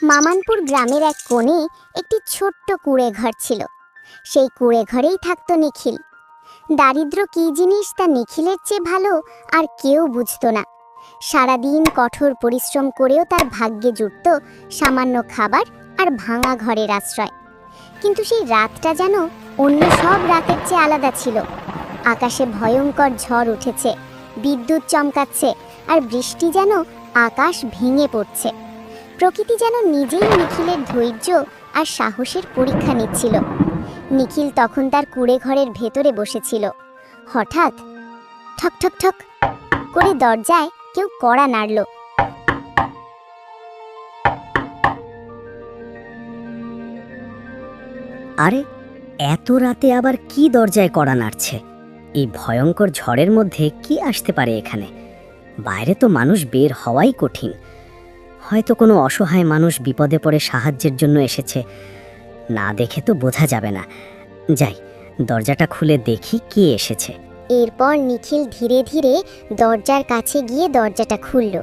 মামানপুর গ্রামের এক কোণে একটি ছোট্ট কুঁড়ে ঘর ছিল। সেই কুঁড়ে ঘরেই থাকতো নিখিল। দারিদ্র্য কী জিনিস তা নিখিলের চেয়ে ভালো আর কেউ বুঝত না। সারাদিন কঠোর পরিশ্রম করেও তার ভাগ্যে জুটত সামান্য খাবার আর ভাঙা ঘরের আশ্রয়। কিন্তু সেই রাতটা যেন অন্য সব রাতের চেয়ে আলাদা ছিল। আকাশে ভয়ঙ্কর ঝড় উঠেছে, বিদ্যুৎ চমকাচ্ছে, আর বৃষ্টি যেন আকাশ ভেঙে পড়ছে। প্রকৃতি যেন নিজেই নিখিলের ধৈর্য আর সাহসের পরীক্ষা নিচ্ছিল। নিখিল তখন তার কুঁড়ে ঘরের ভেতরে বসেছিল। হঠাৎ ঠক ঠক ঠক করে দরজায় কেউ কড়া নাড়ল। আরে, এত রাতে আবার কি দরজায় কড়া নাড়ছে? এই ভয়ঙ্কর ঝড়ের মধ্যে কি আসতে পারে এখানে? বাইরে তো মানুষ বের হওয়াই কঠিন। হয়তো কোনো অসহায় মানুষ বিপদে পড়ে সাহায্যের জন্য এসেছে। না দেখে তো বোঝা যাবে না। যাই, দরজাটা খুলে দেখি কে এসেছে। এরপর নিখিল ধীরে ধীরে দরজার কাছে গিয়ে দরজাটা খুলল।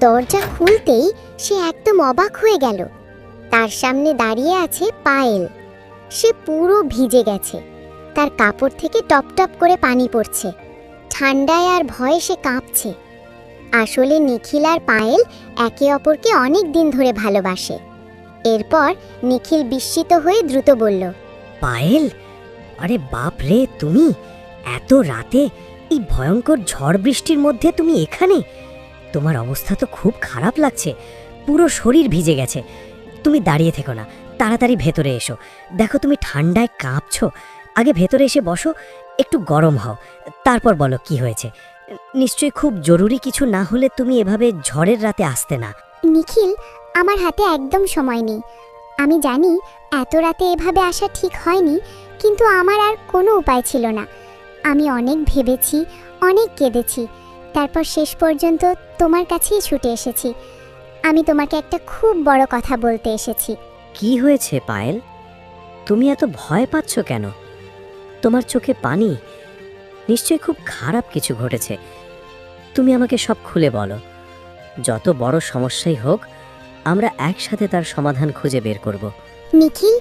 দরজা খুলতেই সে একদম অবাক হয়ে গেল। তার সামনে দাঁড়িয়ে আছে পায়েল। সে পুরো ভিজে গেছে, তার কাপড় থেকে টপ টপ করে পানি পড়ছে। ঠান্ডায় আর ভয়ে সে কাঁপছে। আসলে নিখিল আর পায়েল একে অপরকে অনেক দিন ধরে ভালোবাসে। এরপর নিখিল বিস্মিত হয়ে দ্রুত বলল, পায়েল, আরে বাপ রে, তুমি এত রাতে এই ভয়ঙ্কর ঝড় বৃষ্টির মধ্যে তুমি এখানে? তোমার অবস্থা তো খুব খারাপ লাগছে, পুরো শরীর ভিজে গেছে। তুমি দাঁড়িয়ে থেকো না, তাড়াতাড়ি ভেতরে এসো। দেখো তুমি ঠান্ডায় কাঁপছো। আগে ভেতরে এসে বসো, একটু গরম হও, তারপর বলো কি হয়েছে। নিশ্চয়ই খুব জরুরি কিছু না হলে তুমি এভাবে ঝড়ের রাতে আসতে না। নিখিল, আমার হাতে একদম সময় নেই। আমি জানি এত রাতে এভাবে আসা ঠিক হয়নি, কিন্তু আমার আর কোনো উপায় ছিল না। আমি অনেক ভেবেছি, অনেক কেঁদেছি, তারপর শেষ পর্যন্ত তোমার কাছেই ছুটে এসেছি। আমি তোমাকে একটা খুব বড় কথা বলতে এসেছি। কি হয়েছে পায়েল? তুমি এত ভয় পাচ্ছ কেন? তোমার চোখে পানি, নিশ্চয়ই খুব খারাপ কিছু ঘটেছে। তুমি আমাকে সব খুলে বলো। যত বড় সমস্যাই হোক, আমরা একসাথে তার সমাধান খুঁজে বের করব। নিখিল,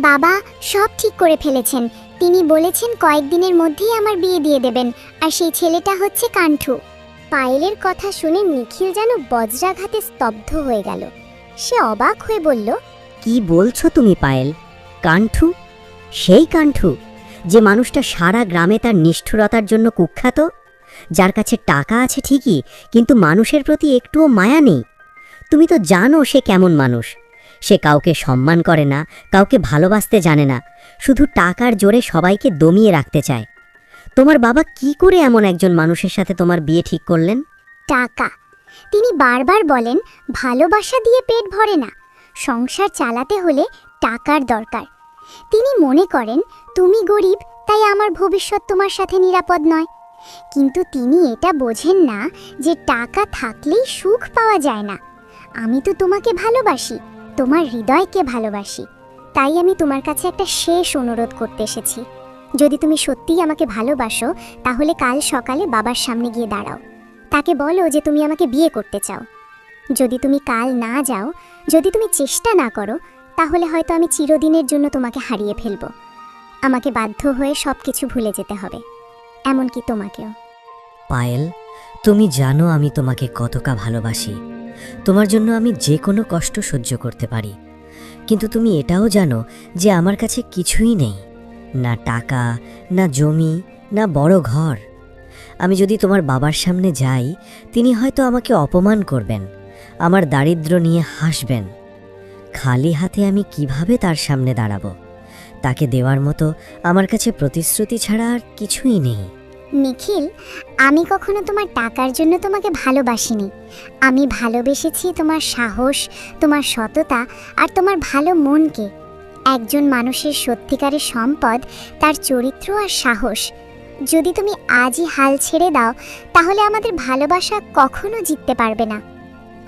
বাবা সব ঠিক করে ফেলেছেন। তিনি বলেছেন কয়েকদিনের মধ্যেই আমার বিয়ে দিয়ে দেবেন, আর সেই ছেলেটা হচ্ছে কান্ঠু। পায়েলের কথা শুনে নিখিল যেন বজ্রাঘাতে স্তব্ধ হয়ে গেল। সে অবাক হয়ে বলল, কি বলছো তুমি পায়েল? কান্ঠু? সেই কান্ঠু যে মানুষটা সারা গ্রামে তার নিষ্ঠুরতার জন্য কুখ্যাত, যার কাছে টাকা আছে ঠিকই, কিন্তু মানুষের প্রতি একটুও মায়া নেই। তুমি তো জানো সে কেমন মানুষ। সে কাউকে সম্মান করে না, কাউকে ভালোবাসতে জানে না, শুধু টাকার জোরে সবাইকে দমিয়ে রাখতে চায়। তোমার বাবা কি করে এমন একজন মানুষের সাথে তোমার বিয়ে ঠিক করলেন? টাকা। তিনি বারবার বলেন ভালোবাসা দিয়ে পেট ভরে না, সংসার চালাতে হলে টাকার দরকার। তিনি মনে করেন তুমি গরিব, তাই আমার ভবিষ্যৎ তোমার সাথে নিরাপদ নয়। কিন্তু তিনি এটা বোঝেন না যে টাকা থাকলেই সুখ পাওয়া যায় না। আমি তো তোমাকে ভালোবাসি, তোমার হৃদয়কে ভালোবাসি। তাই আমি তোমার কাছে একটা শেষ অনুরোধ করতে এসেছি। যদি তুমি সত্যিই আমাকে ভালোবাসো, তাহলে কাল সকালে বাবার সামনে গিয়ে দাঁড়াও। তাকে বলো যে তুমি আমাকে বিয়ে করতে চাও। যদি তুমি কাল না যাও, যদি তুমি চেষ্টা না করো, তাহলে হয়তো আমি চিরদিনের জন্য তোমাকে হারিয়ে ফেলব। আমাকে বাধ্য হয়ে সব কিছু ভুলে যেতে হবে, এমনকি তোমাকেও। পায়েল, তুমি জানো আমি তোমাকে কতটা ভালোবাসি। তোমার জন্য আমি যে কোনো কষ্ট সহ্য করতে পারি। কিন্তু তুমি এটাও জানো যে আমার কাছে কিছুই নেই, না টাকা, না জমি, না বড় ঘর। আমি যদি তোমার বাবার সামনে যাই, তিনি হয়তো আমাকে অপমান করবেন, আমার দারিদ্র্য নিয়ে হাসবেন। খালি হাতে আমি কিভাবে তার সামনে দাঁড়াবো? তাকে দেওয়ার মতো আমার কাছে প্রতিশ্রুতি ছাড়া আর কিছুই নেই। নিখিল, আমি কখনো তোমার টাকার জন্য তোমাকে ভালোবাসিনি। আমি ভালোবেসেছি তোমার সাহস, তোমার সততা আর তোমার ভালো মনকে। একজন মানুষের সত্যিকারের সম্পদ তার চরিত্র আর সাহস। যদি তুমি আজই হাল ছেড়ে দাও, তাহলে আমাদের ভালোবাসা কখনো জিততে পারবে না।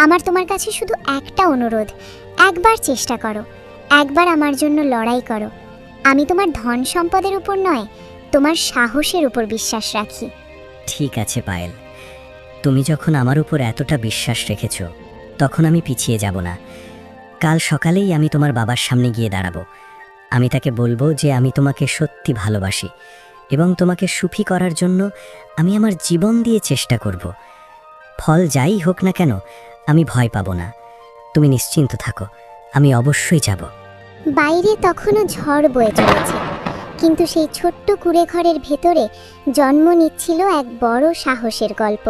আমার তোমার কাছে শুধু একটা অনুরোধ, একবার চেষ্টা করো, একবার আমার জন্য লড়াই করো। আমি তোমার ধন সম্পদের উপর নয়, তোমার সাহসের উপর বিশ্বাস রাখি। ঠিক আছে পায়েল, তুমি যখন আমার উপর এতটা বিশ্বাস রেখেছ, তখন আমি পিছিয়ে যাব না। কাল সকালেই আমি তোমার বাবার সামনে গিয়ে দাঁড়াবো। আমি তাকে বলবো যে আমি তোমাকে সত্যি ভালোবাসি এবং তোমাকে সুখী করার জন্য আমি আমার জীবন দিয়ে চেষ্টা করব। ফল যাই হোক না কেন, আমি ভয় পাবো না। তুমি নিশ্চিন্ত থাকো, আমি অবশ্যই যাব। বাইরে তখনও ঝড় বয়ে চলেছে, কিন্তু সেই ছোট্ট কুঁড়ে ঘরের ভেতরে জন্ম নিচ্ছিল এক বড় সাহসের গল্প।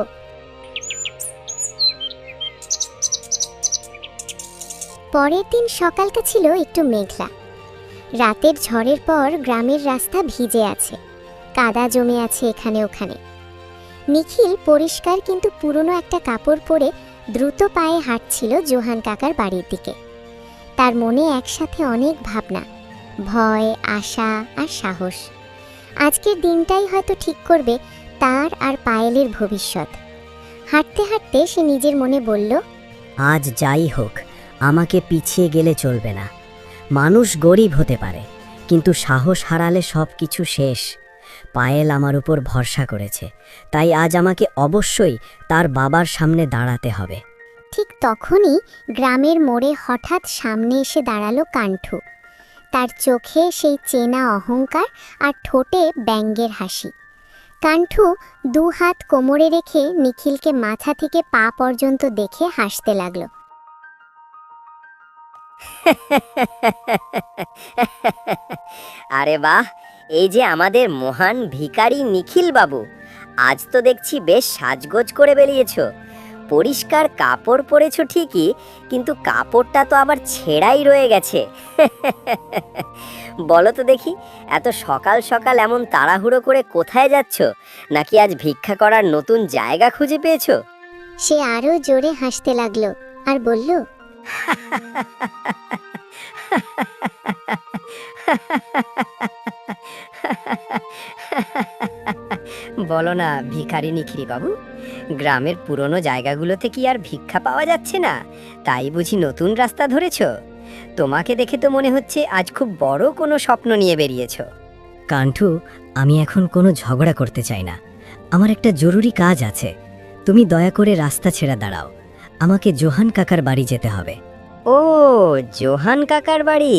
পরের দিন সকালটা ছিল একটু মেঘলা। রাতের ঝড়ের পর গ্রামের রাস্তা ভিজে আছে, কাদা জমে আছে এখানে ওখানে। নিখিল পরিষ্কার কিন্তু পুরনো একটা কাপড় পরে দ্রুত পায়ে হাঁটছিল জোহান কাকার বাড়ির দিকে। তার মনে একসাথে অনেক ভাবনা, ভয়, আশা আর সাহস। আজকের দিনটাই হয়তো ঠিক করবে তার আর পায়েলের ভবিষ্যৎ। হাঁটতে হাঁটতে সে নিজের মনে বলল, আজ যাই হোক, আমাকে পিছিয়ে গেলে চলবে না। মানুষ গরিব হতে পারে, কিন্তু সাহস হারালে সব কিছু শেষ। পায়েল আমার উপর ভরসা করেছে, তাই আজ আমাকে অবশ্যই তার বাবার সামনে দাঁড়াতে হবে। ঠিক তখনই গ্রামের মোড়ে হঠাৎ সামনে এসে দাঁড়ালো কাণ্ঠু। তার চোখে সেই চেনা অহংকার আর ঠোঁটে ব্যঙ্গের হাসি। কাণ্ঠু দু হাত কোমরে রেখে নিখিলকে মাথা থেকে পা পর্যন্ত দেখে হাসতে লাগলো। আরে বাহ, এই যে আমাদের মহান ভিখারি নিখিল বাবু। আজ তো দেখছি বেশ সাজগোজ করে বেরিয়েছো। পরিষ্কার কাপড় পরেছো ঠিকই, কিন্তু কাপড়টা তো আবার ছেঁড়াই রয়ে গেছে। বলো তো দেখি, এত সকাল সকাল এমন তাড়াহুড়ো করে কোথায় যাচ্ছ? নাকি আজ ভিক্ষা করার নতুন জায়গা খুঁজে পেয়েছো? সে আরো জোরে হাসতে লাগলো আর বলল, বলো না ভিখারি নিখিল বাবু, গ্রামের পুরনো জায়গাগুলোতে কি আর ভিক্ষা পাওয়া যাচ্ছে না? তাই বুঝি নতুন রাস্তা ধরেছ? তোমাকে দেখে তো মনে হচ্ছে আজ খুব বড় কোনো স্বপ্ন নিয়ে বেরিয়েছো। কাণ্ঠু, আমি এখন কোনো ঝগড়া করতে চাই না। আমার একটা জরুরি কাজ আছে। তুমি দয়া করে রাস্তা ছেড়ে দাঁড়াও। আমাকে জোহান কাকার বাড়ি যেতে হবে। ও, জোহান কাকার বাড়ি,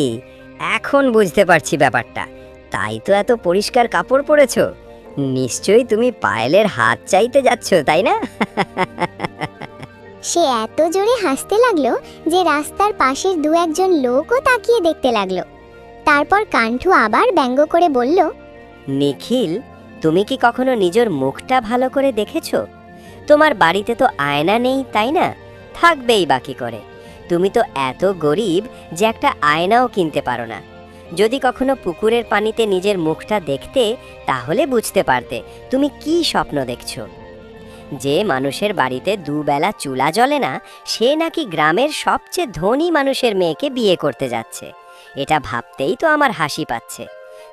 এখন বুঝতে পারছি ব্যাপারটা। তাই তো এত পরিষ্কার কাপড় পরেছো। নিশ্চয়ই তুমি পায়েলের হাত চাইতে যাচ্ছ, তাই না? সে এত জোরে হাসতে লাগলো যে রাস্তার পাশের দু একজন লোকও তাকিয়ে দেখতে লাগলো। তারপর কাণ্ঠু আবার ব্যঙ্গ করে বলল, নিখিল, তুমি কি কখনো নিজের মুখটা ভালো করে দেখেছো? তোমার বাড়িতে তো আয়না নেই, তাই না? থাকবেই বাকি করে। তুমি তো এত গরিব যে একটা আয়নাও কিনতে পারো না। যদি কখনো পুকুরের পানিতে নিজের মুখটা দেখতে, তাহলে বুঝতে পারতে তুমি কি স্বপ্ন দেখছো। যে মানুষের বাড়িতে দুবেলা চুলা জ্বলে না, সে নাকি গ্রামের সবচেয়ে ধনী মানুষের মেয়েকে বিয়ে করতে যাচ্ছে। এটা ভাবতেই তো আমার হাসি পাচ্ছে।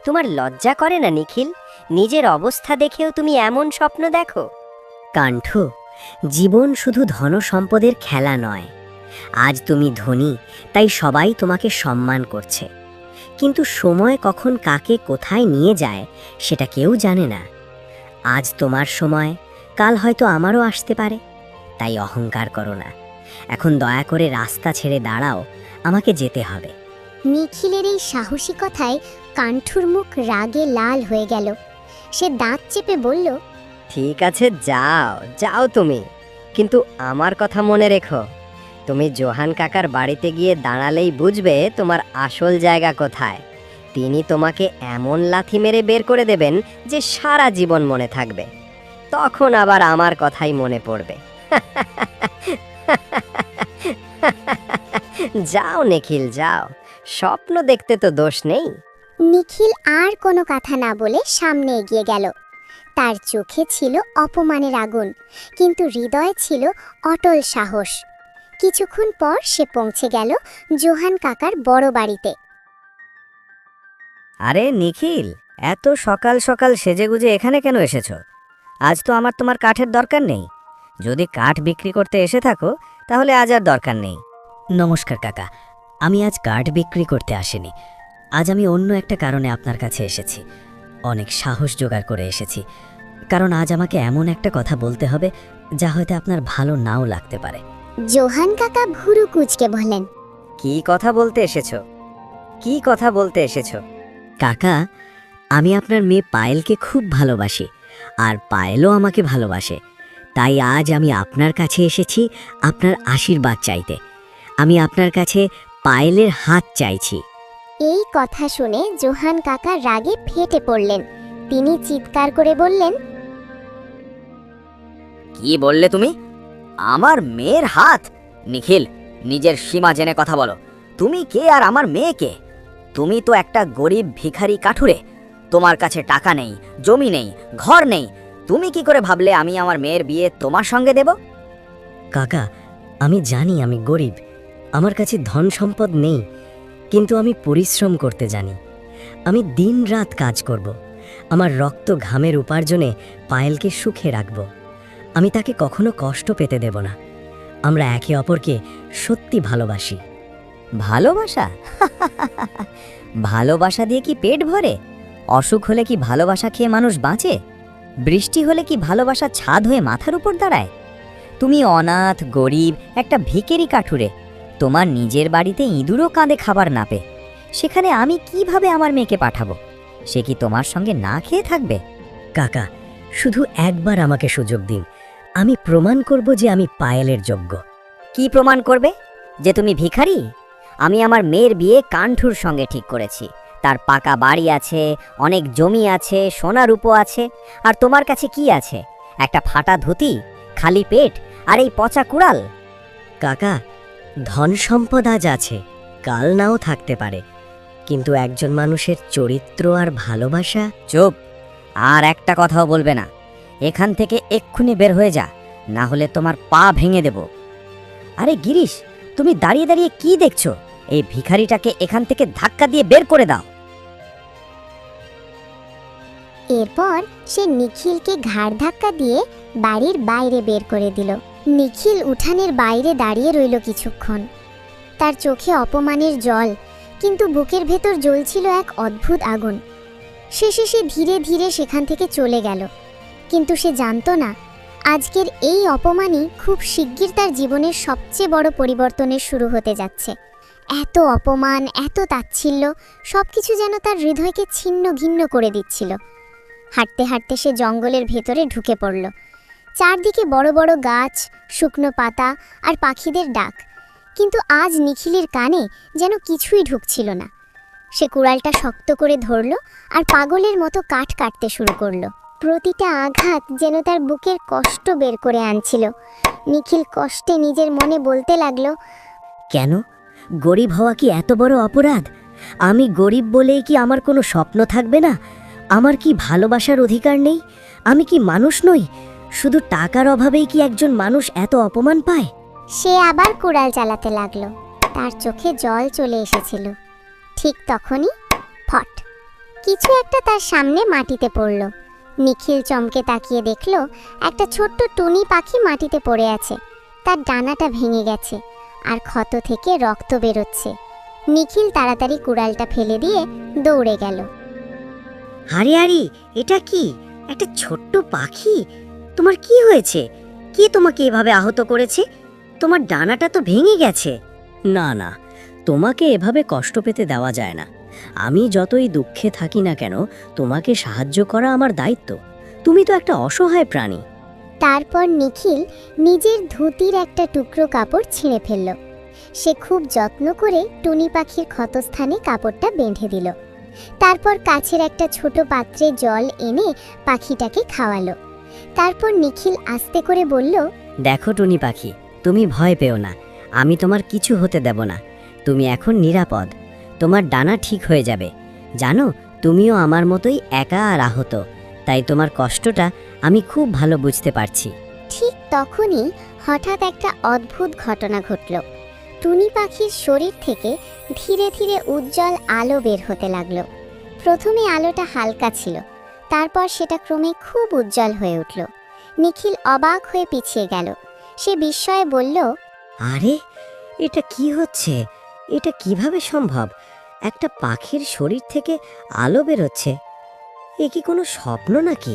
তোমার লজ্জা করে না নিখিল? নিজের অবস্থা দেখেও তুমি এমন স্বপ্ন দেখো? কাণ্ঠু, জীবন শুধু ধন সম্পদের খেলা নয়। আজ তুমি ধনী, তাই সবাই তোমাকে সম্মান করছে, কিন্তু সময় কখন কাকে কোথায় নিয়ে যায় সেটা কেউ জানে না। আজ তোমার সময়, কাল হয়তো আমারও আসতে পারে। তাই অহংকার করো না। এখন দয়া করে রাস্তা ছেড়ে দাঁড়াও, আমাকে যেতে হবে। নিখিলের এই সাহসী কথায় কাণ্ঠুর মুখ রাগে লাল হয়ে গেল। সে দাঁত চেপে বলল, ঠিক আছে, যাও যাও তুমি, কিন্তু আমার কথা মনে রেখো। তুমি জোহান কাকার বাড়িতে গিয়ে দাঁড়ালেই বুঝবে তোমার আসল জায়গা কোথায়। তিনি তোমাকে এমন লাথি মেরে বের করে দেবেন যে সারা জীবন মনে থাকবে। তখন আবার আমার কথাই মনে পড়বে। যাও নিখিল, যাও। স্বপ্ন দেখতে তো দোষ নেই। নিখিল আর কোনো কথা না বলে সামনে এগিয়ে গেল। তার চোখে ছিল অপমানের আগুন, কিন্তু হৃদয়ে ছিল অটল সাহস। কিছুক্ষণ পর সে পৌঁছে গেল জোহান কাকার বড় বাড়িতে। আরে নিখিল, এত সকাল সকাল সেজেগুজে এখানে কেন এসেছো? আজ তো আমার তোমার কাঠের দরকার নেই। যদি কাঠ বিক্রি করতে এসে থাকো, তাহলে আজ আর দরকার নেই। নমস্কার কাকা, আমি আজ কাঠ বিক্রি করতে আসিনি। আজ আমি অন্য একটা কারণে আপনার কাছে এসেছি। অনেক সাহস জোগাড় করে এসেছি, কারণ আজ আমাকে এমন একটা কথা বলতে হবে যা হয়তো আপনার ভালো নাও লাগতে পারে। জোহান কাকা ভুরু কুঁচকে বলেন, কি কথা বলতে এসেছো? কি কথা বলতে এসেছো? কাকা, আমি আপনার মেয়ে পায়েলকে খুব ভালোবাসি, আর পায়েলও আমাকে ভালোবাসে। তাই আজ আমি আপনার কাছে এসেছি আপনার আশীর্বাদ চাইতে। আমি আপনার কাছে পায়েলের হাত চাইছি। এই কথা শুনে জোহান কাকা রাগে ফেটে পড়লেন। তিনি চিৎকার করে বললেন, কি বললে তুমি? আমার মেয়ের হাত? নিখিল, নিজের সীমা জেনে কথা বলো। তুমি কে আর আমার মেয়ে কে? তুমি তো একটা গরিব ভিখারি কাঠুরে। তোমার কাছে টাকা নেই, জমি নেই, ঘর নেই। তুমি কি করে ভাবলে আমি আমার মেয়ের বিয়ে তোমার সঙ্গে দেব? কাকা, আমি জানি আমি গরিব, আমার কাছে ধন সম্পদ নেই, কিন্তু আমি পরিশ্রম করতে জানি। আমি দিনরাত কাজ করব। আমার রক্ত ঘামের উপার্জনে পায়েলকে সুখে রাখব। আমি তাকে কখনো কষ্ট পেতে দেব না। আমরা একে অপরকে সত্যি ভালোবাসি। ভালোবাসা? ভালোবাসা দিয়ে কি পেট ভরে? অসুখ হলে কি ভালোবাসা খেয়ে মানুষ বাঁচে? বৃষ্টি হলে কি ভালোবাসা ছাদ হয়ে মাথার উপর দাঁড়ায়? তুমি অনাথ, গরিব, একটা ভিখারি কাঠুরে। তোমার নিজের বাড়িতে ইঁদুরও কাঁদে খাবার না পেয়ে। সেখানে আমি কিভাবে আমার মেয়েকে পাঠাবো? সে কি তোমার সঙ্গে না খেয়ে থাকবে? কাকা, শুধু একবার আমাকে সুযোগ দিন। আমি প্রমাণ করব যে আমি পায়েলের যোগ্য। কি প্রমাণ করবে? যে তুমি ভিখারি? আমি আমার মেয়ের বিয়ে কান্ঠুর সঙ্গে ঠিক করেছি। তার পাকা বাড়ি আছে, অনেক জমি আছে, সোনা রূপো আছে। আর তোমার কাছে কি আছে? একটা ফাটা ধুতি, খালি পেট, আর এই পচা কুড়াল। কাকা, ধন সম্পদ আজ আছে, কাল নাও থাকতে পারে, কিন্তু একজন মানুষের চরিত্র আর ভালোবাসা। চুপ! আর একটা কথাও বলবে না। এখান থেকে এক্ষুনি বের হয়ে যা, না হলে তোমার পা ভেঙে দেব। আরে গিরিশ, তুমি দাঁড়িয়ে দাঁড়িয়ে কি দেখছো? এই ভিখারিটাকে এখান থেকে ধাক্কা দিয়ে বের করে দাও। এরপর সে নিখিলকে ঘাড় ধাক্কা দিয়ে বাড়ির বাইরে বের করে দিল। নিখিল উঠানের বাইরে দাঁড়িয়ে রইল কিছুক্ষণ। তার চোখে অপমানের জল, কিন্তু বুকের ভেতর জ্বলছিল এক অদ্ভুত আগুন। শেষে সে ধীরে ধীরে সেখান থেকে চলে গেল। কিন্তু সে জানতো না, আজকের এই অপমানই খুব শিগগির তার জীবনের সবচেয়ে বড় পরিবর্তনের শুরু হতে যাচ্ছে। এত অপমান, এত তাচ্ছিল্য, সবকিছু যেন তার হৃদয়কে ছিন্ন ভিন্ন করে দিচ্ছিল। হাঁটতে হাঁটতে সে জঙ্গলের ভেতরে ঢুকে পড়ল। চারদিকে বড় বড় গাছ, শুকনো পাতা আর পাখিদের ডাক, কিন্তু আজ নিখিলের কানে যেন কিছুই ঢুকছিল না। সে কুড়ালটা শক্ত করে ধরল আর পাগলের মতো কাঠ কাটতে শুরু করলো। প্রতিটা আঘাত যেন তার বুকের কষ্ট বের করে আনছিল। নিখিল কষ্টে নিজের মনে বলতে লাগলো, কেন? গরিব হওয়া কি এত বড় অপরাধ? আমি গরিব বলেই কি আমার কোনো স্বপ্ন থাকবে না? আমার কি ভালোবাসার অধিকার নেই? আমি কি মানুষ নই? শুধু টাকার অভাবেই কি একজন মানুষ এত অপমান পায়? সে আবার কুড়াল চালাতে লাগলো। তার চোখে জল চলে এসেছিল। ঠিক তখনই ফট, কিছু একটা তার সামনে মাটিতে পড়ল। নিখিল চমকে তাকিয়ে দেখল একটা ছোট্ট টুনি পাখি মাটিতে পড়ে আছে। তার ডানাটা ভেঙে গেছে আর ক্ষত থেকে রক্ত বেরোচ্ছে। নিখিল তাড়াতাড়ি কুড়ালটা ফেলে দিয়ে দৌড়ে গেল। হারি হারি, এটা কি? একটা ছোট্ট পাখি। তোমার কি হয়েছে? কে তোমাকে এভাবে আহত করেছে? তোমার ডানাটা তো ভেঙে গেছে। না না, তোমাকে এভাবে কষ্ট পেতে দেওয়া যায় না। আমি যতই দুঃখে থাকি না কেন, তোমাকে সাহায্য করা আমার দায়িত্ব। তুমি তো একটা অসহায় প্রাণী। তারপর নিখিল নিজের ধুতির একটা টুকরো কাপড় ছিঁড়ে ফেলল। সে খুব যত্ন করে টুনি পাখির ক্ষতস্থানে কাপড়টা বেঁধে দিল। তারপর কাছের একটা ছোট পাত্রে জল এনে পাখিটাকে খাওয়ালো। তারপর নিখিল আস্তে করে বলল, দেখো টুনি পাখি, তুমি ভয় পেও না। আমি তোমার কিছু হতে দেব না। তুমি এখন নিরাপদ। তোমার ডানা ঠিক হয়ে যাবে। জানো, তুমিও আমার মতোই একা আর আহত, তাই তোমার কষ্টটা আমি খুব ভালো বুঝতে পারছি। ঠিক তখনই হঠাৎ একটা অদ্ভুত ঘটনা ঘটল। টুনি পাখির শরীর থেকে ধীরে ধীরে উজ্জ্বল আলো বের হতে লাগলো। প্রথমে আলোটা হালকা ছিল, তারপর সেটা ক্রমে খুব উজ্জ্বল হয়ে উঠল। নিখিল অবাক হয়ে পিছিয়ে গেল। সে বিস্ময়ে বলল, আরে, এটা কি হচ্ছে? এটা কিভাবে সম্ভব? একটা পাখির শরীর থেকে আলো বেরোচ্ছে। এ কি কোনো স্বপ্ন নাকি?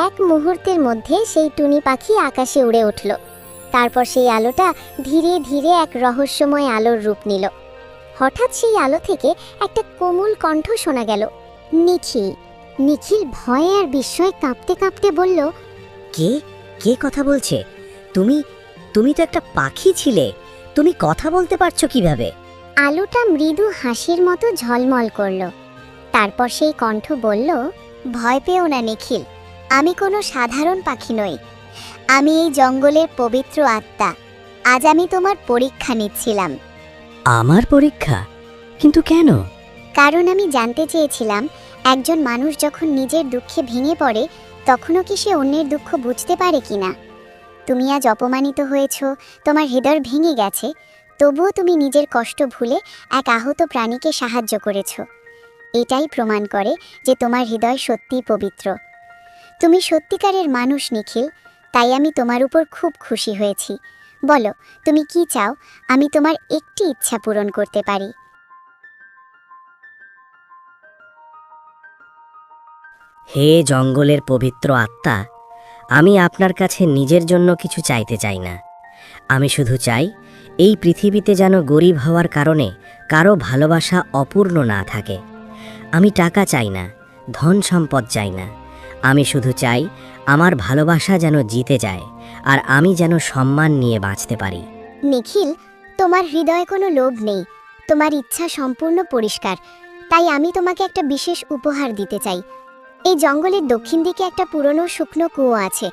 এক মুহূর্তের মধ্যে সেই টুনি পাখি আকাশে উড়ে উঠল। তারপর সেই আলোটা ধীরে ধীরে এক রহস্যময় আলোর রূপ নিল। হঠাৎ সেই আলো থেকে একটা কোমল কণ্ঠ শোনা গেল, নিখিল। নিখিল ভয়ে আর বিস্ময়ে কাঁপতে কাঁপতে বলল, কে কে কথা বলছে? তুমি তুমি তো একটা পাখি ছিলে, তুমি কথা বলতে পারছো কিভাবে? আলোটা মৃদু হাসির মতো ঝলমল করল। তারপর সেই কণ্ঠ বলল, ভয় পেও না নিখিল, আমি কোনো সাধারণ পাখি নই। আমি এই জঙ্গলের পবিত্র আত্মা। আজ আমি তোমার পরীক্ষা নিচ্ছিলাম। আমার পরীক্ষা? কিন্তু কেন? কারণ আমি জানতে চেয়েছিলাম, একজন মানুষ যখন নিজের দুঃখে ভেঙে পড়ে তখনও কি সে অন্যের দুঃখ বুঝতে পারে কিনা। তুমি আজ অপমানিত হয়েছ, তোমার হৃদয় ভেঙে গেছে, তবুও তুমি নিজের কষ্ট ভুলে এক আহত প্রাণীকে সাহায্য করেছ। এটাই প্রমাণ করে যে তোমার হৃদয় সত্যিই পবিত্র। তুমি সত্যিকারের মানুষ নিখিল, তাই আমি তোমার উপর খুব খুশি হয়েছি। বলো, তুমি কি চাও? আমি তোমার একটি ইচ্ছা পূরণ করতে পারি। হে জঙ্গলের পবিত্র আত্মা, আমি আপনার কাছে নিজের জন্য কিছু চাইতে চাই না। আমি শুধু চাই এই পৃথিবীতে যেন গরিব হওয়ার কারণে কারো ভালোবাসা অপূর্ণ না থাকে। আমি টাকা চাই না, ধন সম্পদ চাই না। আমি শুধু চাই আমার ভালোবাসা যেন জিতে যায়, আর আমি যেন সম্মান নিয়ে বাঁচতে পারি। নিখিল, তোমার হৃদয়ে কোনো লোভ নেই, তোমার ইচ্ছা সম্পূর্ণ পরিষ্কার। তাই আমি তোমাকে একটা বিশেষ উপহার দিতে চাই। এই জঙ্গলের দক্ষিণ দিকে একটা পুরনো শুকনো কুয়ো আছে।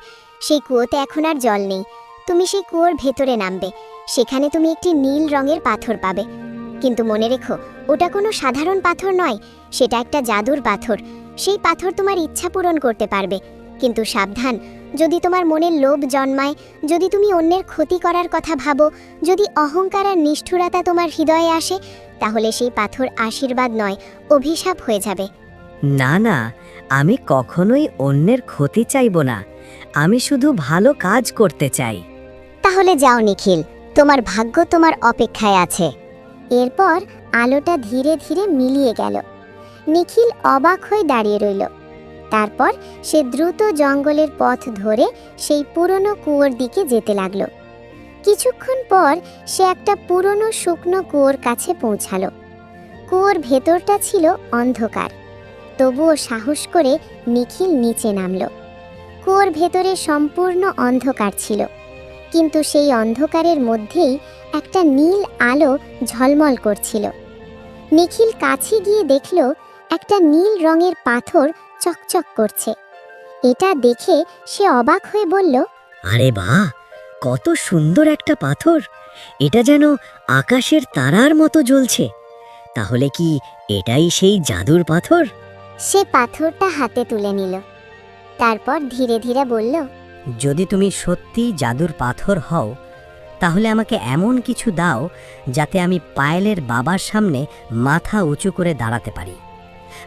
সেই কুয়োতে এখন আর জল নেই। তুমি সেই কুয়োর ভেতরে নামবে। সেখানে তুমি একটি নীল রঙের পাথর পাবে। কিন্তু মনে রেখো, ওটা কোনো সাধারণ পাথর নয়, সেটা একটা জাদুর পাথর। সেই পাথর তোমার ইচ্ছা পূরণ করতে পারবে। কিন্তু সাবধান, যদি তোমার মনে লোভ জন্মায়, যদি তুমি অন্যের ক্ষতি করার কথা ভাবো, যদি অহংকার আর নিষ্ঠুরতা তোমার হৃদয়ে আসে, তাহলে সেই পাথর আশীর্বাদ নয়, অভিশাপ হয়ে যাবে। না না, আমি কখনোই অন্যের ক্ষতি চাইব না। আমি শুধু ভালো কাজ করতে চাই। তাহলে যাও নিখিল, তোমার ভাগ্য তোমার অপেক্ষায় আছে। এরপর আলোটা ধীরে ধীরে মিলিয়ে গেল। নিখিল অবাক হয়ে দাঁড়িয়ে রইল। তারপর সে দ্রুত জঙ্গলের পথ ধরে সেই পুরনো কুয়োর দিকে যেতে লাগলো। কিছুক্ষণ পর সে একটা পুরনো শুকনো কুয়োর কাছে পৌঁছালো। কুয়োর ভেতরটা ছিল অন্ধকার, তবুও সাহস করে নিখিল নিচে নামল। কুয়োর ভেতরে সম্পূর্ণ অন্ধকার ছিল, কিন্তু সেই অন্ধকারের মধ্যেই একটা নীল আলো ঝলমল করছিল। নিখিল কাছে গিয়ে দেখল একটা নীল রঙের পাথর চকচক করছে। এটা দেখে সে অবাক হয়ে বলল, আরে বাহ, কত সুন্দর একটা পাথর! এটা যেন আকাশের তারার মতো জ্বলছে। তাহলে কি এটাই সেই জাদুর পাথর? সে পাথরটা হাতে তুলে নিল। তারপর ধীরে ধীরে বলল, যদি তুমি সত্যিই জাদুর পাথর হও, তাহলে আমাকে এমন কিছু দাও যাতে আমি পায়েলের বাবার সামনে মাথা উঁচু করে দাঁড়াতে পারি।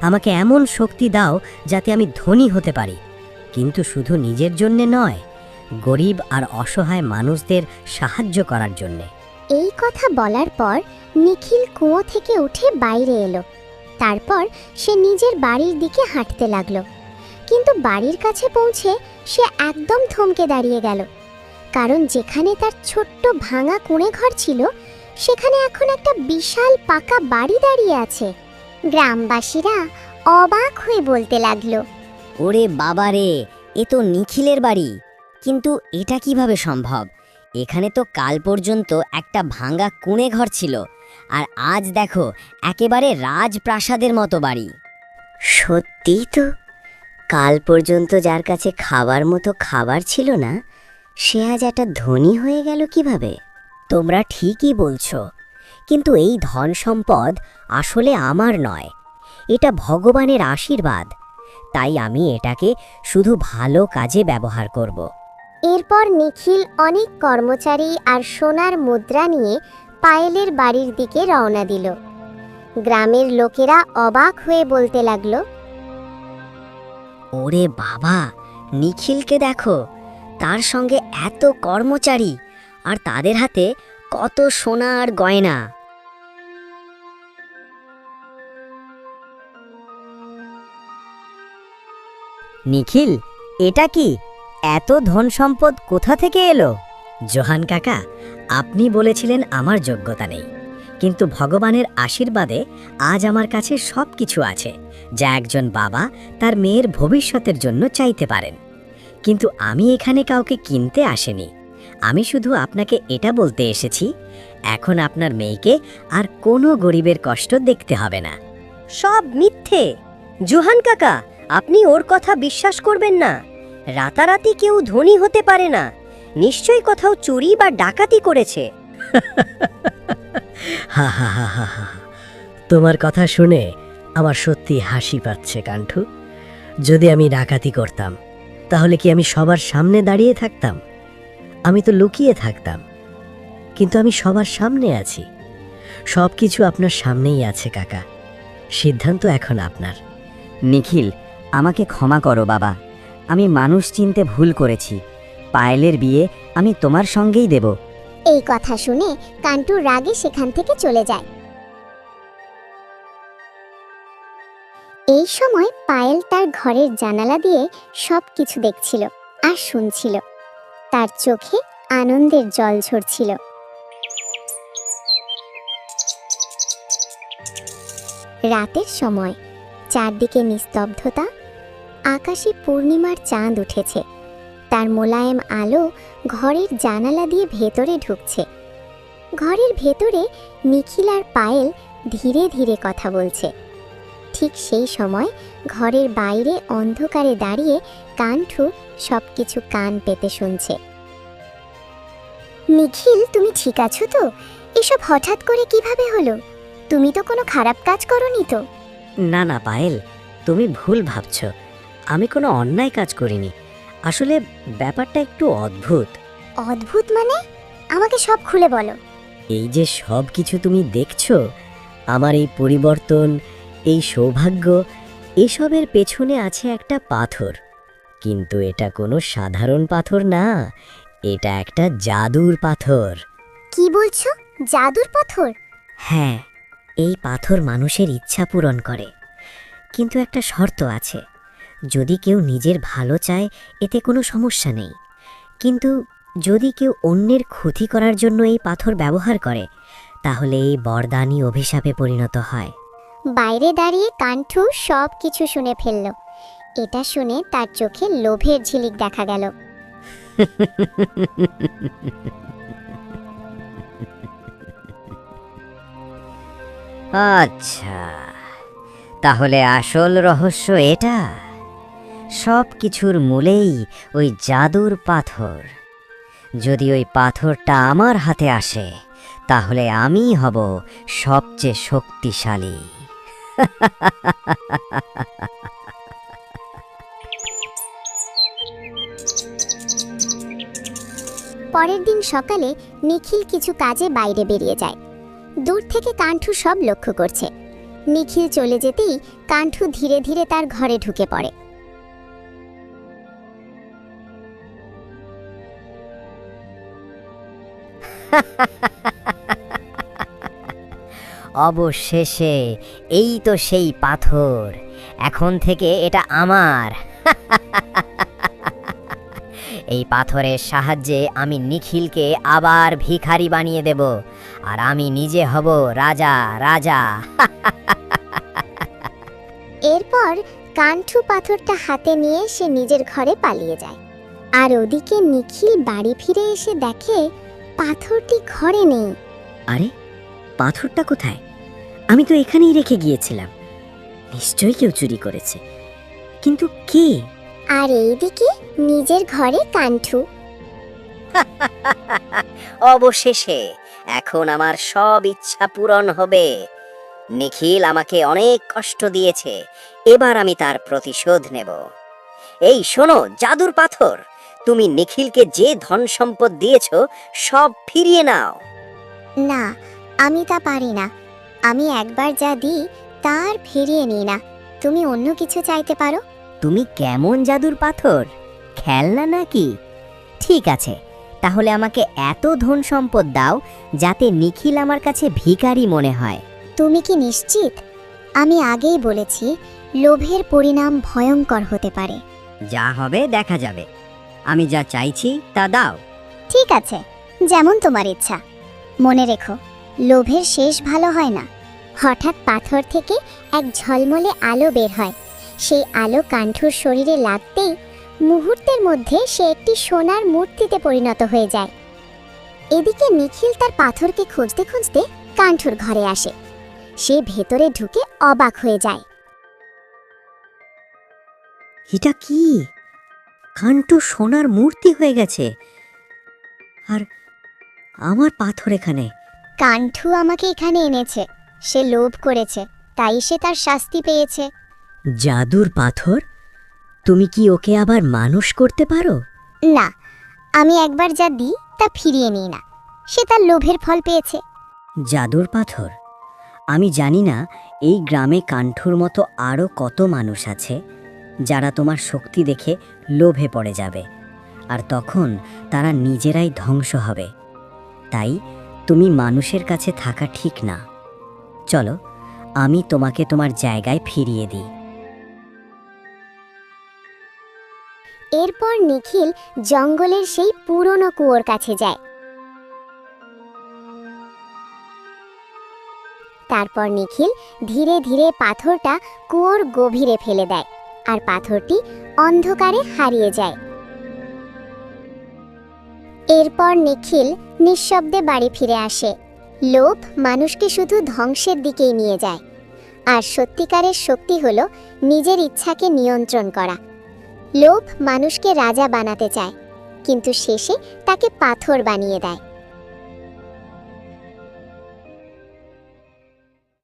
আমাকে এমন শক্তি দাও যাতে আমি ধনী হতে পারি, কিন্তু শুধু নিজের জন্যে নয়, গরিব আর অসহায় মানুষদের সাহায্য করার জন্যে। এই কথা বলার পর নিখিল কুয়ো থেকে উঠে বাইরে এলো। তারপর সে নিজের বাড়ির দিকে হাঁটতে লাগলো। কিন্তু বাড়ির কাছে পৌঁছে সে একদম থমকে দাঁড়িয়ে গেল, কারণ যেখানে তার ছোট্ট ভাঙা কুঁড়ে ঘর ছিল, সেখানে এখন একটা বিশাল পাকা বাড়ি দাঁড়িয়ে আছে। গ্রামবাসীরা অবাক হয়ে বলতে লাগলো, ওরে বাবা রে, এ তো নিখিলের বাড়ি। কিন্তু এটা কিভাবে সম্ভব? এখানে তো কাল পর্যন্ত একটা ভাঙা কুঁড়ে ঘর ছিল, আর আজ দেখো একেবারে রাজপ্রাসাদের মতো বাড়ি। সত্যিই তো, কাল পর্যন্ত যার কাছে খাবার মতো খাবার ছিল না, সে আজ একটা ধনী হয়ে গেল কিভাবে? তোমরা ঠিকই বলছো, কিন্তু এই ধন সম্পদ আসলে আমার নয়, এটা ভগবানের আশীর্বাদ। তাই আমি এটাকে শুধু ভালো কাজে ব্যবহার করব। এরপর নিখিল অনেক কর্মচারী আর সোনার মুদ্রা নিয়ে পায়েলের বাড়ির দিকে রওনা দিল। গ্রামের লোকেরা অবাক হয়ে বলতে লাগলো, ওরে বাবা, নিখিলকে দেখো, তার সঙ্গে এত কর্মচারী, আর তাদের হাতে কত সোনা আর গয়না। নিখিল, এটা কি? এত ধন সম্পদ কোথা থেকে এলো? জোহান কাকা, আপনি বলেছিলেন আমার যোগ্যতা নেই, কিন্তু ভগবানের আশীর্বাদে আজ আমার কাছে সব কিছু আছে যা একজন বাবা তার মেয়ের ভবিষ্যতের জন্য চাইতে পারেন। কিন্তু আমি এখানে কাউকে কিনতে আসিনি। আমি শুধু আপনাকে এটা বলতে এসেছি, এখন আপনার মেয়েকে আর কোনো গরিবের কষ্ট দেখতে হবে না। সব মিথ্যে। জোহান কাকা, আপনি ওর কথা বিশ্বাস করবেন না। রাতারাতি কেউ ধনী হতে পারে না। নিশ্চয়ই কোথাও চুরি বা ডাকাতি করেছে। হা হা হা হা হা। তোমার কথা শুনে আমার সত্যি হাসি পাচ্ছে কান্ঠু। যদি আমি ডাকাতি করতাম তাহলে কি আমি সবার সামনে দাঁড়িয়ে থাকতাম? আমি তো লুকিয়ে থাকতাম, কিন্তু আমি সবার সামনে আছি। সব কিছু আপনার সামনেই আছে কাকা, সিদ্ধান্ত এখন আপনার। নিখিল, আমাকে ক্ষমা করো বাবা, আমি মানুষ চিনতে ভুল করেছি। পায়েলের বিয়ে আমি তোমার সঙ্গেই দেব। এই কথা শুনে কান্টু রাগে সেখান থেকে চলে যায়। এই সময় পায়েল তার ঘরের জানালা দিয়ে সব কিছু দেখছিল আর শুনছিল। তার চোখে আনন্দের জল ঝরছিল। রাতের সময় চারদিকে নিস্তব্ধতা, আকাশে পূর্ণিমার চাঁদ উঠেছে। তার মোলায়েম আলো ঘরের জানালা দিয়ে ভেতরে ঢুকছে। ঘরের ভেতরে নিখিল আর পায়েল ধীরে ধীরে কথা বলছে। ঠিক সেই সময় ঘরের বাইরে অন্ধকারে দাঁড়িয়ে কান্ঠু সবকিছু কান পেতে শুনছে। নিখিল, তুমি ঠিক আছো তো? এসব হঠাৎ করে কিভাবে হলো? তুমি তো কোনো খারাপ কাজ করনি তো? না না পায়েল, তুমি ভুল ভাবছ। আমি কোনো অন্যায় কাজ করিনি। আসলে ব্যাপারটা একটু অদ্ভুত। অদ্ভুত মানে? আমাকে সব খুলে বলো। এই যে সব কিছু তুমি দেখছো, আমার এই পরিবর্তন, এই সৌভাগ্য, এসবের পেছনে আছে একটা পাথর। কিন্তু এটা কোনো সাধারণ পাথর না, এটা একটা জাদুর পাথর। কি বলছো? জাদুর পাথর? হ্যাঁ, এই পাথর মানুষের ইচ্ছা পূরণ করে, কিন্তু একটা শর্ত আছে। যদি কেউ নিজের ভালো চায় এতে কোনো সমস্যা নেই, কিন্তু যদি কেউ অন্যের ক্ষতি করার জন্য এই পাথর ব্যবহার করে তাহলে এই বরদানি অভিশাপে পরিণত হয়। বাইরে দাঁড়িয়ে কান্ঠু সব কিছু শুনে ফেলল। এটা শুনে তার চোখে লোভের ঝিলিক দেখা গেল। আচ্ছা, তাহলে আসল রহস্য এটা। সব কিছুর মূলেই ওই জাদুর পাথর। যদি ওই পাথরটা আমার হাতে আসে তাহলে আমিই হব সবচেয়ে শক্তিশালী। পরের দিন সকালে নিখিল কিছু কাজে বাইরে বেরিয়ে যায়। দূর থেকে কান্ঠু সব লক্ষ্য করছে। নিখিল চলে যেতেই কান্ঠু ধীরে ধীরে তার ঘরে ঢুকে পড়ে। অবশেষে এই তো সেই পাথর। এখন থেকে এটা আমার। এই পাথরের সাহায্যে আমি নিখিলকে আবার ভিখারি বানিয়ে দেব, আর আমি নিজে হব রাজা রাজা। এরপর কান্ঠু পাথরটা হাতে নিয়ে সে নিজের ঘরে পালিয়ে যায়। আর ওদিকে নিখিল বাড়ি ফিরে এসে দেখে পাথরটি ঘরে নেই। আরে, পাথরটা কোথায়? আমি তো এখানেই রেখে গিয়েছিলাম। নিশ্চয়ই কেউ চুরি করেছে, কিন্তু কে? আর এইদিকে নিজের ঘরে কান্ঠু। অবশেষে এখন আমার সব ইচ্ছা পূরণ হবে। নিখিল আমাকে অনেক কষ্ট দিয়েছে, এবার আমি তার প্রতিশোধ নেব। এই শোনো জাদুর পাথর, তুমি নিখিলকে যে ধন সম্পদ দিয়েছ সব ফিরিয়ে নাও। না, আমি তা পারি না। আমি একবার যা দিই তার ফিরিয়ে নিই না। তুমি অন্য কিছু চাইতে পারো। তুমি কেমন জাদুর পাথর? খেলনা নাকি? ঠিক আছে, তাহলে আমাকে এত ধন সম্পদ দাও যাতে নিখিল আমার কাছে ভিখারি মনে হয়। তুমি কি নিশ্চিত? আমি আগেই বলেছি, লোভের পরিণাম ভয়ঙ্কর হতে পারে। যা হবে দেখা যাবে। আমি যা চাইছি তা দাও। ঠিক আছে, যেমন তোমার ইচ্ছা। মনে রেখো, লোভের শেষ ভালো হয় না। হঠাৎ পাথর থেকে এক ঝলমলে আলো বের হয়। সেই আলো কাণ্ঠুর শরীরে লাগতেই মুহূর্তের মধ্যে সে একটি সোনার মূর্তিতে পরিণত হয়ে যায়। এদিকে নিখিল তার পাথরকে খুঁজতে খুঁজতে কাণ্ঠুর ঘরে আসে। সে ভেতরে ঢুকে অবাক হয়ে যায়। এটা কি? কাণ্টু সোনার মূর্তি হয়ে গেছে, আর আমার পাথর এখানে। কাণ্ঠু আমাকে এখানে এনেছে। সে লোভ করেছে, তাই সে তার শাস্তি পেয়েছে। জাদুর পাথর? তুমি কি ওকে আবার মানুষ করতে পারো? না, আমি একবার যা দিই তা ফিরিয়ে নিই না। সে তার লোভের ফল পেয়েছে। জাদুর পাথর? আমি জানি না এই গ্রামে কাণ্ঠুর মতো আরও কত মানুষ আছে যারা তোমার শক্তি দেখে লোভে পড়ে যাবে, আর তখন তারা নিজেরাই ধ্বংস হবে। তাই তুমি মানুষের কাছে থাকা ঠিক না। চলো, আমি তোমাকে তোমার জায়গায় ফিরিয়ে দিই। এরপর নিখিল জঙ্গলের সেই পুরনো কুয়োর কাছে যায়। তারপর নিখিল ধীরে ধীরে পাথরটা কুয়োর গভীরে ফেলে দেয়, আর পাথরটি অন্ধকারে হারিয়ে যায়। এরপর নিখিল নিঃশব্দে বাড়ি ফিরে আসে। লোভ মানুষকে শুধু ধ্বংসের দিকেই নিয়ে যায়, আর সত্যিকারের শক্তি হলো নিজের ইচ্ছাকে নিয়ন্ত্রণ করা। লোভ মানুষকে রাজা বানাতে চায়, কিন্তু শেষে তাকে পাথর বানিয়ে দেয়।